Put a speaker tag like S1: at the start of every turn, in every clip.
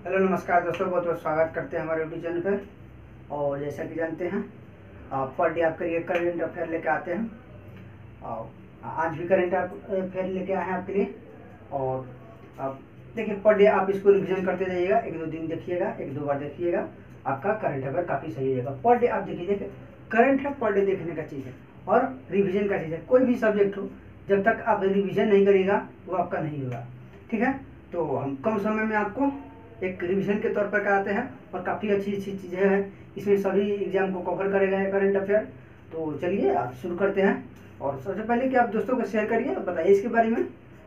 S1: Hello नमस्कार दोस्तों, बहुत बहुत स्वागत करते हैं हमारे यूट्यूब चैनल पर। और जैसा कि जानते हैं पर डे आपके लिए करेंट अफेयर लेके आते हैं। और आज भी करेंट अफेयर लेके आए हैं आपके लिए। और आप देखिए, पर डे आप इसको रिवीजन करते जाइएगा, एक दो दिन देखिएगा, एक दो बार देखिएगा, आपका करंट अफेयर काफ़ी सही हो जाएगा। पर डे आप देखिए करंट है, पर डे देखने का चीज़ है और रिविजन का चीज़ है। कोई भी सब्जेक्ट हो, जब तक आप रिविजन नहीं करिएगा वो आपका नहीं होगा। ठीक है, तो हम कम समय में आपको एक रिवीजन के तौर पर कराते हैं और काफ़ी अच्छी अच्छी चीज़ें हैं इसमें, सभी एग्जाम को कवर करेगा है करंट अफेयर। तो चलिए आप शुरू करते हैं। और सबसे पहले कि आप दोस्तों को शेयर करिए, बताइए इसके बारे में।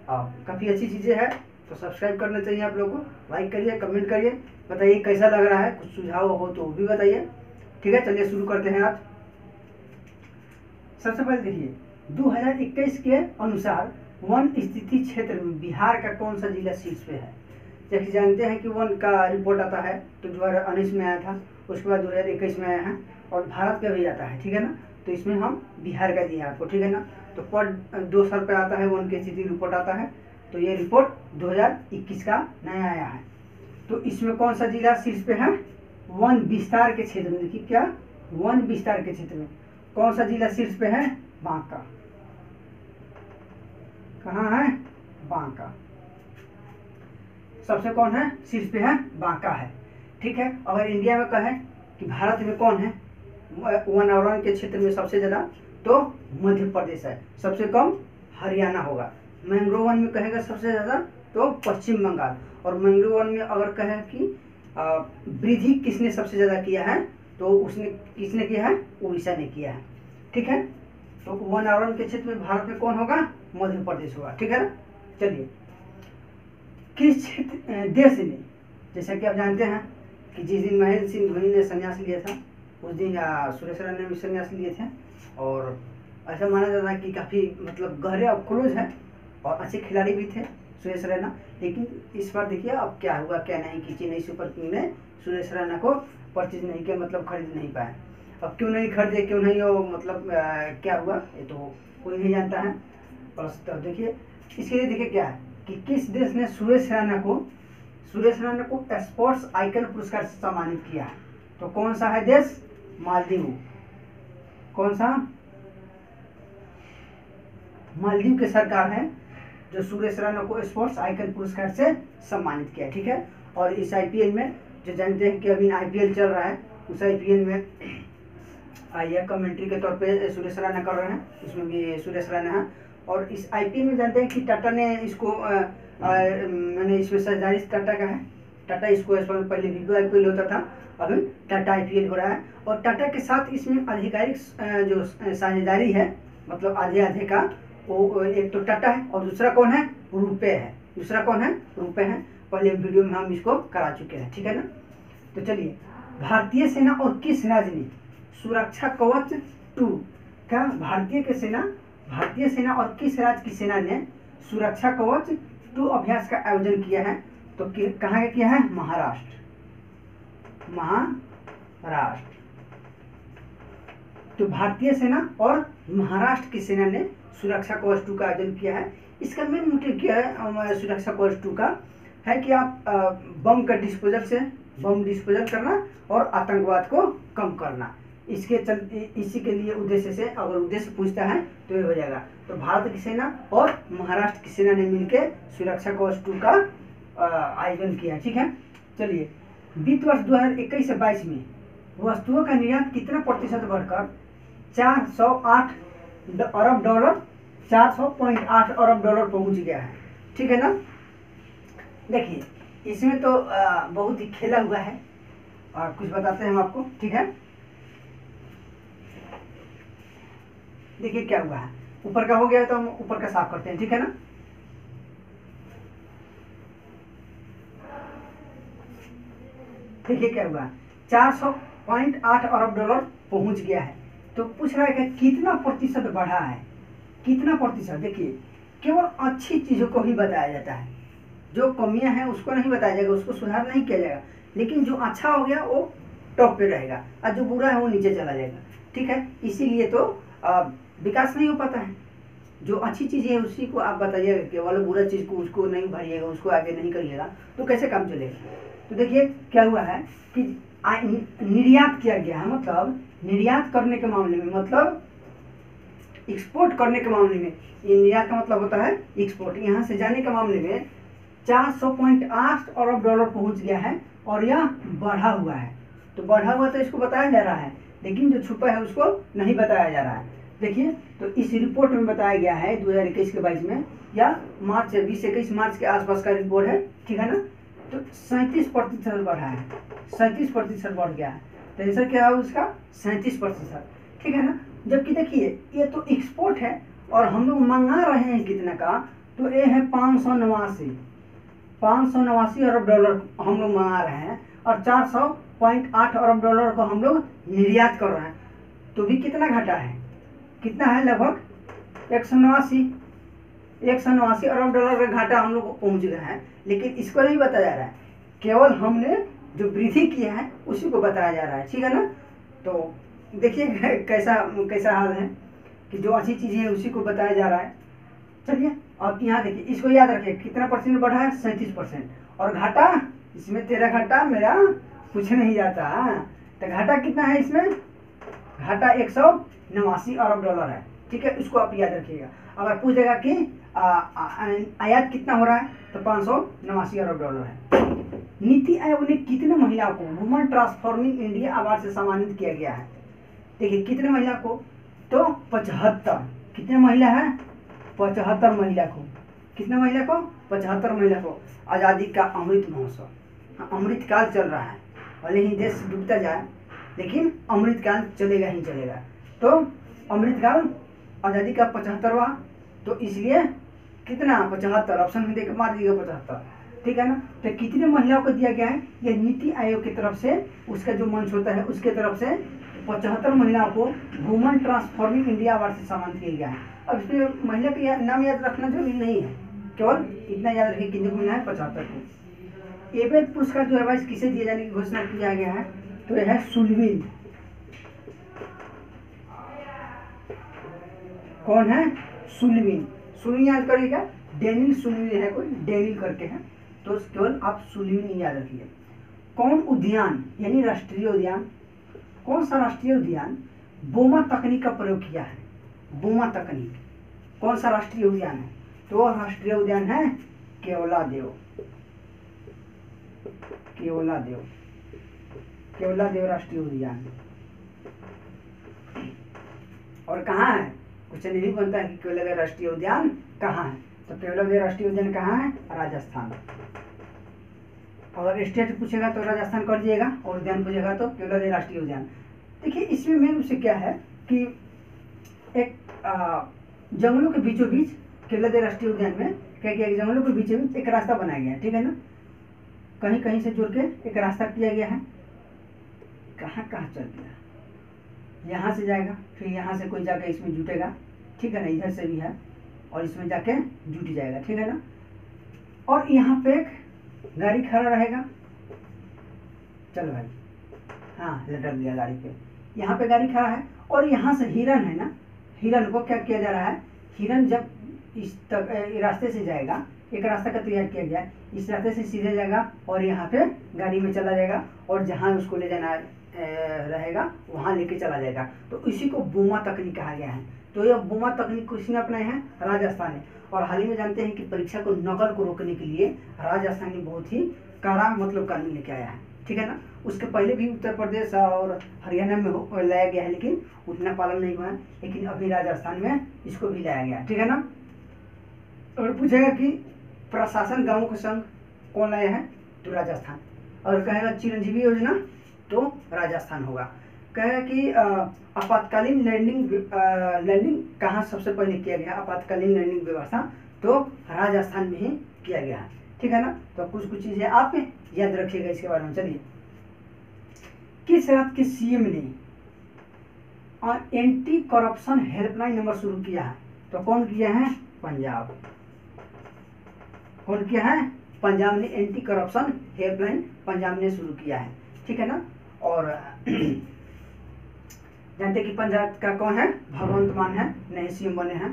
S1: काफ़ी अच्छी चीज़ें हैं तो सब्सक्राइब करना चाहिए आप लोगों को, लाइक करिए, कमेंट करिए, बताइए कैसा लग रहा है, कुछ सुझाव हो तो वो भी बताइए। ठीक है, चलिए शुरू करते हैं आज। सबसे पहले देखिए 2021 के अनुसार वन स्थिति क्षेत्र में बिहार का कौन सा जिला शीर्ष पे है। जैसे जानते हैं कि वन का रिपोर्ट आता है तो 2019 में आया था, उसके बाद 2021 में आया है और भारत का भी आता है। ठीक है ना, तो इसमें हम बिहार का दिया आपको। ठीक है ना, तो पर 2 साल पर आता है वन की स्थिति रिपोर्ट आता है, तो ये रिपोर्ट 2021 का नया आया है। तो इसमें कौन सा जिला शीर्ष पे है? वन विस्तार के क्षेत्र में। देखिए क्या, वन विस्तार के क्षेत्र में कौन सा जिला शीर्ष पे है? बांका। कहाँ है? बांका। सबसे कौन है शीर्ष पे है? बांका है। ठीक है, अगर इंडिया में कहें कि भारत में कौन है वन आवरण के क्षेत्र में सबसे ज़्यादा, तो मध्य प्रदेश है। सबसे कम हरियाणा होगा। मैंग्रोव वन में कहेगा सबसे ज़्यादा तो पश्चिम बंगाल। और मैंग्रोव वन में अगर कहें कि वृद्धि किसने सबसे ज़्यादा किया है, तो उसने किसने किया है? उड़ीसा ने किया है। ठीक है, तो वन आवरण के क्षेत्र में भारत में कौन होगा? मध्य प्रदेश होगा। ठीक है ना, चलिए किस देश ने, जैसा कि आप जानते हैं कि जिस दिन महेंद्र सिंह धोनी ने संन्यास लिया था उस दिन सुरेश रैना ने भी संन्यास लिए थे। और ऐसा माना जाता है कि काफ़ी मतलब गहरे और क्लोज है और अच्छे खिलाड़ी भी थे सुरेश रैना। लेकिन इस बार देखिए अब क्या हुआ क्या नहीं, कि चेन्नई सुपर किंग ने सुरेश रैना को परचेज नहीं किया, मतलब खरीद नहीं पाए। अब क्यों नहीं खरीदे, क्यों नहीं हो, मतलब क्या हुआ ये तो कोई नहीं जानता है। बस तो देखिए इसके लिए देखिए क्या है कि किस देश ने सुरेश रैना को स्पोर्ट्स आइकन पुरस्कार से सम्मानित किया है। तो कौन सा है देश? मालदीव। कौन सा? मालदीव की सरकार है जो सुरेश रैना को स्पोर्ट्स आइकन पुरस्कार से सम्मानित किया। ठीक है, और इस आईपीएल में जो जानते हैं कि अभी आईपीएल चल रहा है, उस आईपीएल में यह कमेंट्री के तौर पे सुरेश रैना कर रहे हैं, इसमें भी सुरेश रैना है। और इस आईपीएल में जानते हैं कि टाटा ने इसको मैंने इसमें साझेदारी टाटा का है। टाटा इसको पहले वीवो आईपीएल होता था, अभी टाटा आईपीएल हो रहा है। और टाटा के साथ इसमें आधिकारिक जो साझेदारी है, मतलब आधे आधे का, वो एक तो टाटा है और दूसरा कौन है? रुपए है। दूसरा कौन है? रुपए है। पहले वीडियो में हम इसको करा चुके हैं। ठीक है ना, तो चलिए भारतीय सेना और किस राज्य ने सुरक्षा कवच 2 का, भारतीय सेना और किस राज्य की सेना ने सुरक्षा कवच 2 अभ्यास का आयोजन किया है? तो कहाँ किया है? महाराष्ट्र। तो भारतीय सेना और महाराष्ट्र की सेना ने सुरक्षा कवच 2 का आयोजन किया है। इसका मेन मोटिव क्या है सुरक्षा कवच 2 का? है कि आप बम डिस्पोजल करना और आतंकवाद को कम करना। इसी के लिए उद्देश्य से, अगर उद्देश्य पूछता है तो ये हो जाएगा। तो भारत की सेना और महाराष्ट्र की सेना ने मिलकर सुरक्षा कवच 2 का आयोजन किया। ठीक है, चलिए वित्त वर्ष 2021 से 22 में वस्तुओं का निर्यात कितना प्रतिशत बढ़कर 408 अरब डॉलर 400.8 अरब डॉलर पहुंच गया है। ठीक है ना, देखिए इसमें तो बहुत ही खेला हुआ है और कुछ बताते हैं हम आपको। ठीक है, देखिए क्या हुआ है, ऊपर का हो गया तो हम ऊपर का साफ करते हैं। ठीक है ना, देखिए क्या हुआ, 400.8 अरब डॉलर पहुंच गया है। तो पूछ रहा है कि कितना प्रतिशत बढ़ा है, कितना प्रतिशत। देखिए केवल अच्छी चीज़ों को ही बताया जाता है, जो कमियां हैं उसको नहीं बताया जाएगा, उसको सुधार नहीं किया जाएगा। लेकिन जो अच्छा हो गया वो टॉप पे रहेगा और जो बुरा है वो नीचे चला जाएगा। ठीक है, इसीलिए तो विकास नहीं हो पाता है। जो अच्छी चीज़ है उसी को आप बताइएगा, केवल बुरा चीज़ को उसको नहीं भरिएगा, उसको आगे नहीं करिएगा, तो कैसे काम चलेगा। तो देखिए क्या हुआ है कि निर्यात किया गया है, मतलब निर्यात करने के मामले में, मतलब एक्सपोर्ट करने के मामले में, ये निर्यात का मतलब होता है एक्सपोर्ट, यहाँ से जाने के मामले में 400.8 अरब डॉलर पहुंच गया है और यह बढ़ा हुआ है। तो बढ़ा हुआ तो इसको बताया जा रहा है, लेकिन जो छुपा है उसको नहीं बताया जा रहा है। देखिए तो इस रिपोर्ट में बताया गया है 2021 के 22 में, या मार्च 20-21 मार्च के आसपास का रिपोर्ट है, ठीक है ना। तो 37% बढ़ा है, 37% बढ़ गया है। तो आंसर क्या है उसका 37%, ठीक है ना। जबकि देखिए ये तो एक्सपोर्ट है और हम लोग मंगा रहे हैं कितना का, तो ये है 589 अरब डॉलर हम लोग मंगा रहे हैं और 400.8 अरब डॉलर को हम लोग निर्यात कर रहे हैं। तो भी कितना घाटा है, कितना है, लगभग 189 अरब डॉलर का घाटा हम लोग को पहुंच गया है। लेकिन इसको नहीं बताया जा रहा है, केवल हमने जो वृद्धि किया है उसी को बताया जा रहा है, ठीक है ना। तो देखिए कैसा कैसा हाल है कि जो अच्छी चीज़ें हैं उसी को बताया जा रहा है। चलिए अब यहाँ देखिए, इसको याद रखिए कितना परसेंट बढ़ा है, 37%। और घाटा, इसमें तेरा घाटा मेरा कुछ नहीं जाता। तो घाटा कितना है इसमें, घाटा 189 अरब डॉलर है, ठीक है। उसको आप याद रखिएगा। अगर पूछ देगा कि आयात कितना हो रहा है, तो 589 अरब डॉलर है। नीति आयोग ने कितने महिलाओं को वुमन ट्रांसफॉर्मिंग इंडिया अवार्ड से सम्मानित किया गया है। देखिए कितने महिला को, तो 75। कितने महिला है, 75 महिला को। कितने महिला को, 75 महिला को। आज़ादी का अमृत महोत्सव, अमृत काल चल रहा है, भले ही देश डूबता जाए लेकिन अमृत काल चलेगा ही चलेगा। तो अमृत काल आज़ादी का 75वां, तो इसलिए कितना 75, ऑप्शन में देकर मार दीजिएगा 75, ठीक है ना। तो कितने महिलाओं को दिया गया है, ये नीति आयोग की तरफ से, उसका जो मंच होता है उसके तरफ से 75 महिलाओं को वुमन ट्रांसफॉर्मिंग इंडिया अवार्ड से सम्मानित किया गया है। अब इसमें महिला का नाम याद रखना जरूरी नहीं है, केवल इतना याद रखिए कितने को मिला है, 75 को। एबेल पुरस्कार 2022 किसे दिए जाने की घोषणा किया गया है, तो यह है सुलविन। कौन है, सुलविन। सुलविन याद करिएगा, डेनिल सुलविन है कोई, डेनिल करके है, तो केवल आप सुलविन याद रखिए। कौन उद्यान यानी राष्ट्रीय उद्यान, कौन सा राष्ट्रीय उद्यान बोमा तकनीक का प्रयोग किया है, बोमा तकनीक, कौन सा राष्ट्रीय उद्यान है, तो राष्ट्रीय उद्यान है केवलादेव, केवलादेव, केवलादेव राष्ट्रीय उद्यान। और कहाँ है, क्वेश्चन ये भी बनता है कि केवलादेव राष्ट्रीय उद्यान कहाँ है, तो केवलादेव राष्ट्रीय उद्यान कहाँ है, राजस्थान। अगर स्टेट पूछेगा तो राजस्थान कर दिएगा, और उद्यान पूछेगा तो केवलादेव राष्ट्रीय उद्यान। देखिए इसमें मेन रूप से क्या है कि एक जंगलों के बीचों बीच, केवलादेव राष्ट्रीय उद्यान में क्या किया, जंगलों के बीचों बीच एक रास्ता बनाया गया है, ठीक है ना। कहीं कहीं से जुड़ के एक रास्ता किया गया है, कहाँ कहाँ चल गया, यहाँ से जाएगा, फिर यहाँ से कोई जाके इसमें जुटेगा, ठीक है ना, इधर से भी है और इसमें जाके जुट जाएगा, ठीक है ना। और यहाँ पे एक गाड़ी खड़ा रहेगा, चलो भाई, हाँ लटक दिया गाड़ी पे, यहाँ पे गाड़ी खड़ा है और यहाँ से हिरन है ना, हिरन को क्या किया जा रहा है, हिरन जब इस रास्ते से जाएगा, एक रास्ता का तैयार किया गया है, इस रास्ते से सीधे जाएगा और यहाँ पे गाड़ी में चला जाएगा और जहाँ उसको ले जाना रहेगा वहाँ लेके चला जाएगा। तो इसी को बोमा तकनीक कहा गया है। तो यह बोमा तकनीक किसने अपनाया है, राजस्थान ने। और हाल ही में जानते हैं कि परीक्षा को नकल को रोकने के लिए राजस्थान ने बहुत ही कड़ा मतलब कानून लेके आया है, ठीक है ना। उसके पहले भी उत्तर प्रदेश और हरियाणा में लाया गया है, लेकिन उतना पालन नहीं हुआ है, लेकिन अभी राजस्थान में इसको भी लाया गया, ठीक है ना। और पूछेगा कि प्रशासन गाँवों का संघ कौन लाया है, तो राजस्थान। और कहेगा चिरंजीवी योजना, तो राजस्थान होगा। कहेगा कि आपातकालीन लैंडिंग कहाँ सबसे पहले किया गया, आपातकालीन लैंडिंग व्यवस्था, तो राजस्थान में ही किया गया है, ठीक है ना। तो कुछ कुछ चीज़ें आप याद रखिएगा इसके बारे में। चलिए, किस राज्य के सीएम ने एंटी करप्शन हेल्पलाइन नंबर शुरू किया है, तो कौन किया है, पंजाब। कौन किया है, पंजाब ने एंटी करप्शन हेल्पलाइन पंजाब ने शुरू किया है, ठीक है ना। और जानते कि पंजाब का कौन है, भगवंत मान है, नए सीएम बने हैं,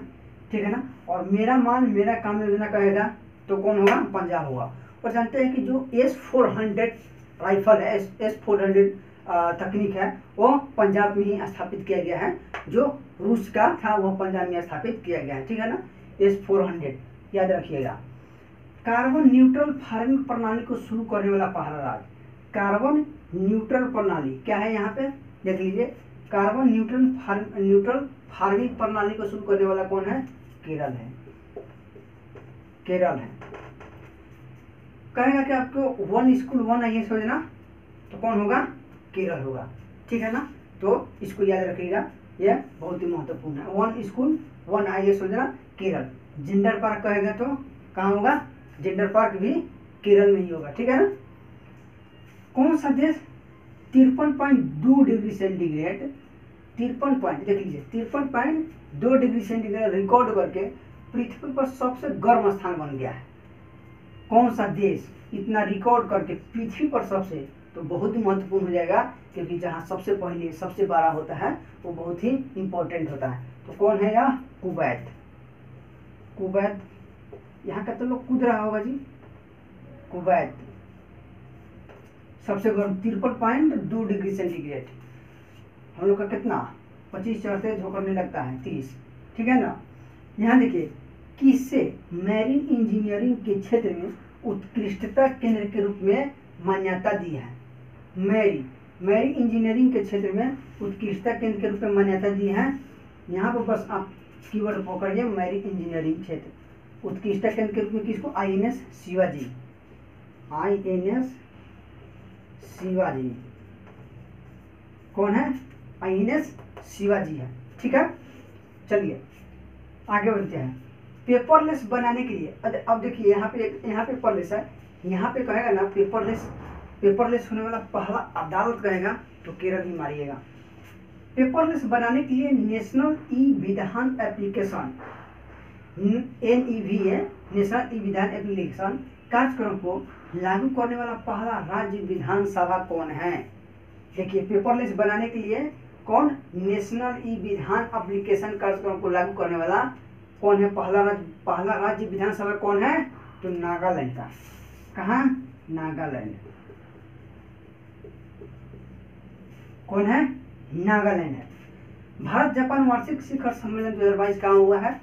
S1: ठीक है ना। और मेरा मान मेरा काम योजना कहेगा तो कौन होगा, पंजाब होगा। और जानते हैं कि जो S-400 राइफल है, S-400 तकनीक है, वो पंजाब में ही स्थापित किया गया है। जो रूस का था वो पंजाब में स्थापित किया गया है, ठीक है ना। S-400 याद रखिएगा। कार्बन न्यूट्रल फार्मिंग प्रणाली को शुरू करने वाला पहला राज्य, कार्बन न्यूट्रल प्रणाली क्या है यहाँ पे देख लीजिए। कार्बन न्यूट्रल फार्मिंग प्रणाली को शुरू करने वाला कौन है? केरल है, केरल है। कहेगा कि आपको वन स्कूल वन IAS योजना, तो कौन होगा? केरल होगा, ठीक है ना। तो इसको याद रखिएगा, यह बहुत ही महत्वपूर्ण है। वन स्कूल वन IAS योजना केरल। जेंडर पार्क कहेगा तो कहाँ होगा? जेंडर पार्क भी केरल में ही होगा, ठीक है ना। कौन सा देश 53.2 डिग्री सेंटीग्रेड 53 पॉइंट देख लीजिए 53.2 डिग्री सेंटीग्रेड रिकॉर्ड करके पृथ्वी पर सबसे गर्म स्थान बन गया है? कौन सा देश इतना रिकॉर्ड करके पृथ्वी पर सबसे, तो बहुत ही महत्वपूर्ण हो जाएगा, क्योंकि जहाँ सबसे पहले सबसे बड़ा होता है वो बहुत ही इंपॉर्टेंट होता है। तो कौन है यह? कुवैत। कुवैत यहाँ का तो लोग कूद रहा होगा जी। कुवैत सबसे गर्म 53.2 डिग्री सेंटीग्रेड। हम लोग का कितना 25 चढ़ते झोंकने लगता है 30, ठीक है ना। यहाँ देखिए किससे मैरीन इंजीनियरिंग के क्षेत्र में उत्कृष्टता केंद्र के रूप में मान्यता दी है? मैरी इंजीनियरिंग के क्षेत्र में उत्कृष्टता केंद्र के रूप में मान्यता दी है। यहाँ पर बस आप कीवर्ड पकड़िए, मैरी इंजीनियरिंग क्षेत्र उत्कृष्टता केंद्र के रूप में किसको? INS Shivaji, INS Shivaji. कौन है? INS शिवाजी है, ठीक है। चलिए आगे बढ़ते हैं। पेपरलेस बनाने के लिए अब देखिए यहाँ पे पेपरलेस है, यहाँ पे कहेगा ना पेपरलेस होने वाला पहला अदालत कहेगा तो केरल ही मारिएगा। पेपरलेस बनाने के लिए नेशनल ई विधान एप्लीकेशन NEV है, नेशनल ई विधान एप्लीकेशन कार्यक्रम को लागू करने वाला पहला राज्य विधानसभा कौन है? देखिए पेपरलेस बनाने के लिए कौन? नेशनल ई विधान एप्लीकेशन कार्यक्रम को लागू करने वाला कौन है? पहला राज्य विधानसभा कौन है? तो नागालैंड का। कहाँ? नागालैंड। कौन है? नागालैंड है। भारत जापान वार्षिक शिखर सम्मेलन 2022 कहाँ हुआ है?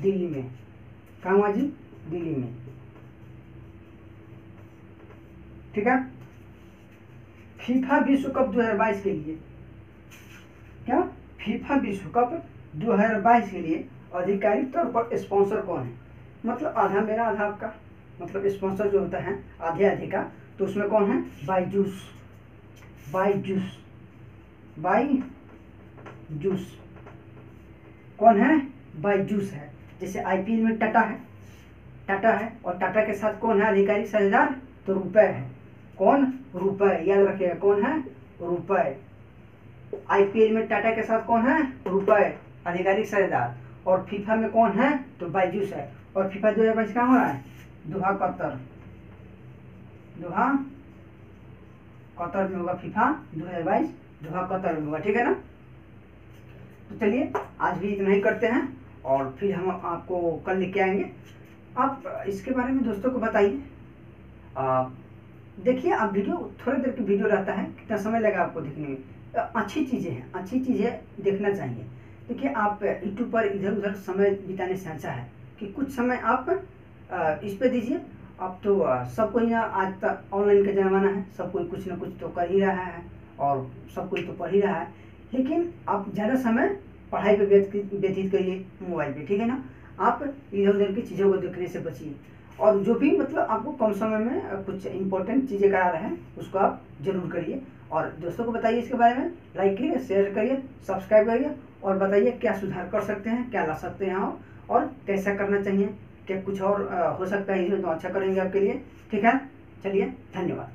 S1: दिल्ली में। कहाँ हुआ जी? दिल्ली में, ठीक है। फीफा विश्व कप 2022 के लिए क्या? फीफा विश्व कप 2022 के लिए आधिकारिक तौर पर स्पॉन्सर कौन है? मतलब आधा मेरा आधा आपका, मतलब स्पॉन्सर जो होता है आधे आधे का, तो उसमें कौन है? बायजूस। कौन है? बायजूस है। जैसे IPL में टाटा है और टाटा के साथ कौन है आधिकारिक साझेदार? तो रुपए है। कौन? रुपए, याद रखिएगा कौन है? रुपए। IPL में टाटा के साथ कौन है? रुपए आधिकारिक साझेदार। और फीफा में कौन है? तो बायजूस है। और फीफा 2022 कहाँ हो रहा है? दोहा कतर में होगा। फीफा 2022 दोहा कतर में होगा, ठीक है ना। तो चलिए आज भी इतना ही करते हैं और फिर हम आपको कल लेके आएंगे। आप इसके बारे में दोस्तों को बताइए। देखिए आप वीडियो थोड़ी देर की वीडियो रहता है, कितना समय लगा आपको देखने में? अच्छी चीज़ें हैं, अच्छी चीज़ें देखना चाहिए। देखिए आप यूट्यूब पर इधर उधर समय बिताने से अच्छा है कि कुछ समय आप इस पे दीजिए। अब तो सब कोई ना, आज तक ऑनलाइन का ज़माना है, सब कोई कुछ ना कुछ तो कर ही रहा है और सब कोई तो पढ़ ही रहा है। लेकिन आप ज़्यादा समय पढ़ाई पे व्यतीत करिए मोबाइल पे, ठीक है ना। आप इधर उधर की चीज़ों को देखने से बचिए और जो भी मतलब आपको कम समय में कुछ इंपॉर्टेंट चीज़ें करा रहे हैं उसको आप जरूर करिए और दोस्तों को बताइए इसके बारे में। लाइक करिए, शेयर करिए, सब्सक्राइब करिए और बताइए क्या सुधार कर सकते हैं, क्या ला सकते हैं और कैसा करना चाहिए, क्या कुछ और हो सकता है इसमें तो अच्छा करेंगे आपके लिए, ठीक है। चलिए धन्यवाद।